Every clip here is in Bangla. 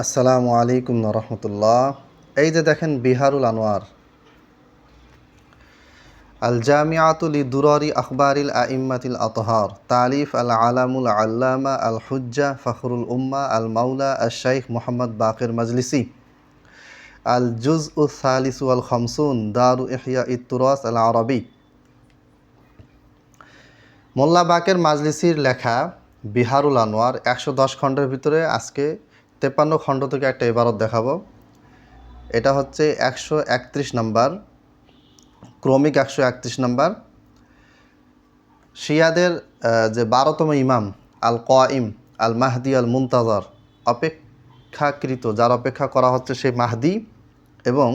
আসসালামু আলাইকুম রহমতুল্লাহ। এই যে দেখেন বিহারুল আনোয়ার আল জামিআতু লিদুরারি আখবারিল আইম্মাতিল আতহার তালিফ আল আলামুল আল্লামা আল হুজ্জা ফখরুল উম্মা আল মাওলা আল শাইখ মোহাম্মদ বাকির মজলিসি আল জুজ উল সালিসু আল খমসুন দারু ইহয়া ইত্তুরাস আল আরবি। মোল্লা বাকের মাজলিসির লেখা বিহারুল আনোয়ার 110 খণ্ডের ভিতরে আজকে 53 খণ্ড থেকে একটা ইবারত দেখাবো। এটা হচ্ছে 131 নাম্বার, ক্রমিক 131 নাম্বার। শিয়াদের যে 12তম ইমাম আল কাইম আল মাহদি আল মুনতাজার, অপেক্ষাকৃত, যার অপেক্ষা করা হচ্ছে সেই মাহদি, এবং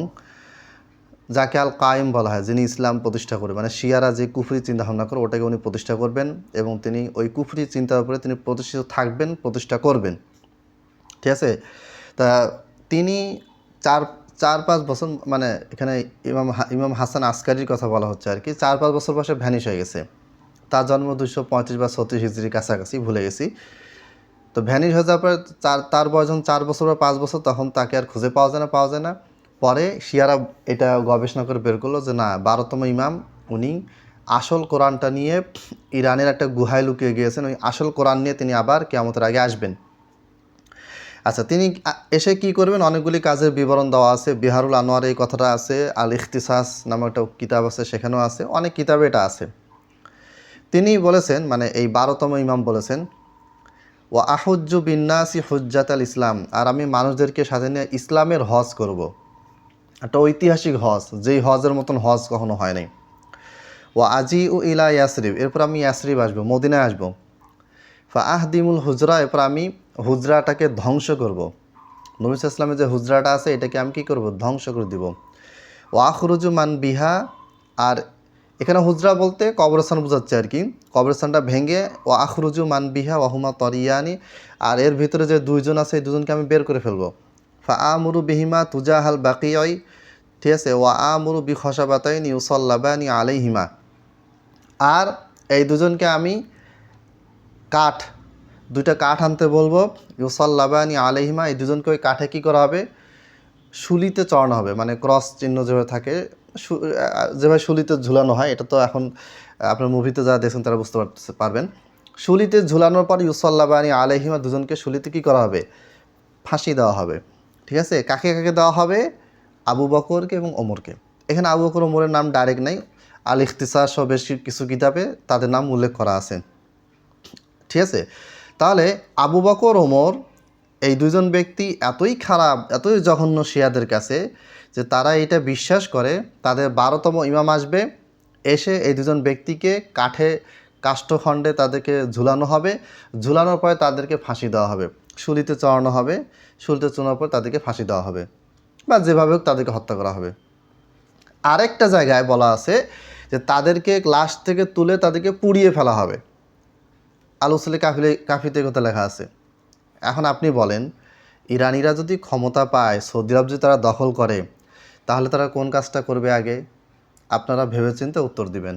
যাকে আল কাইম বলা হয়, যিনি ইসলাম প্রতিষ্ঠা করবেন, মানে শিয়ারা যে কুফরি চিন্তাভাবনা করে ওটাকে উনি প্রতিষ্ঠা করবেন এবং তিনি ওই কুফরি চিন্তার উপরে তিনি প্রতিষ্ঠিত থাকবেন, প্রতিষ্ঠা করবেন। ঠিক আছে। তা তিনি চার পাঁচ বছর, মানে এখানে ইমাম হাসান আসকারির কথা বলা হচ্ছে আর কি, 4-5 বছর বয়সে ভ্যানিশ হয়ে গেছে। তার জন্ম 235 বা 36 হিজরির কাছাকাছি, ভুলে গেছি। তো ভ্যানিশ হয়ে যাওয়ার পরে তার বয়স যখন 4 বছর বা 5 বছর, তখন তাকে আর খুঁজে পাওয়া যায় না। পরে শিয়ারা এটা গবেষণা করে বের করলো যে না, 12তম ইমাম উনি আসল কোরআনটা নিয়ে ইরানের একটা গুহায় লুকিয়ে গিয়েছেন। ওই আসল কোরআন নিয়ে তিনি আবার কিয়ামতের আগে আসবেন। আচ্ছা, তিনি এসে কি করবেন, অনেকগুলি কাজের বিবরণ দেওয়া আছে। বিহারুল আনোয়ার এই কথাটা আছে, আল ইখতিসাস নামে একটা কিতাব আছে, সেখানেও আছে, অনেক কিতাবে এটা আছে। তিনি বলেছেন, মানে এই 12তম ইমাম বলেছেন, ও আহুজ্জু বিন্নাসি হুজ্জাত আল ইসলাম, আর আমি মানুষদেরকে সাথে নিয়ে ইসলামের হজ করব। একটা ঐতিহাসিক হজ, যেই হজের মতন হজ কখনো হয় নাই। ও আজি ও ইলা ইয়াসরিব, এরপর আমি ইয়াসরিব আসবো, মদিনায় আসবো। ফা আহদিমুল হুজরা, এরপর আমি হুজরাটাকে ধ্বংস করব। নবী সাল্লাল্লাহু আলাইহি ওয়াসাল্লামের যে হুজরাটা আছে এটাকে আমি কী করব, ধ্বংস করে দিব। ও আখরুজু মান বিহা, আর এখানে হুজরা বলতে কবরস্থান বোঝাচ্ছে আর কি, কবরস্থানটা ভেঙে ও আখরুজু মান বিহা ওয়াহুমা তরিয়ানি, আর এর ভিতরে যে দুইজন আছে এই দুজনকে আমি বের করে ফেলবো। ফা আমুরু বিহিমা তুজাহাল বাকিয়াই, ঠিক আছে, ওয়া আমুরু বি খসাবাতাইনি ইউসাল্লাবানি আলাইহিমা, আর এই দুজনকে আমি দুইটা কাঠ আনতে বলবো। ইউসাল্লাবানি আলাইহিমা, এই দুজনকে ওই কাঠে কী করা হবে, শুলিতে চড়ানো হবে। মানে ক্রস চিহ্ন যেভাবে থাকে, যেভাবে শুলিতে ঝুলানো হয়, এটা তো এখন আপনার মুভিতে যারা দেখছেন তারা বুঝতে পারবেন। শুলিতে ঝুলানোর পর ইউসাল্লাবানি আলাইহিমা, দুজনকে শুলিতে কী করা হবে, ফাঁসি দেওয়া হবে। ঠিক আছে। কাকে কাকে দেওয়া হবে, আবু বকরকে এবং ওমরকে। এখানে আবু বকর ওমরের নাম ডাইরেক্ট নাই, আল ইখতিসার সহ বেশ কিছু কিতাবে তাদের নাম উল্লেখ করা আছে। ঠিক আছে। তাহলে আবু বকর ওমর এই দুজন ব্যক্তি এতই খারাপ, এতই জঘন্য শিয়াদের কাছে, যে তারা এটা বিশ্বাস করে তাদের 12তম ইমাম আসবে, এসে এই দুজন ব্যক্তিকে কাষ্ঠখণ্ডে তাদেরকে ঝুলানো হবে, ঝুলানোর পরে তাদেরকে ফাঁসি দেওয়া হবে, শুলিতে চড়ানো হবে, শুলিতে চড়ানোর পর তাদেরকে ফাঁসি দেওয়া হবে, বা যেভাবে হোক তাদেরকে হত্যা করা হবে। আরেকটা জায়গায় বলা আছে যে তাদেরকে লাশ থেকে তুলে তাদেরকে পুড়িয়ে ফেলা হবে। আল-উসুলে কাফিতে কথা লেখা আছে। এখন আপনি বলেন, ইরানিরা যদি ক্ষমতা পায়, সৌদি আরব যদি তারা দখল করে, তাহলে তারা কোন কাজটা করবে আগে? আপনারা ভেবেচিন্তে উত্তর দিবেন।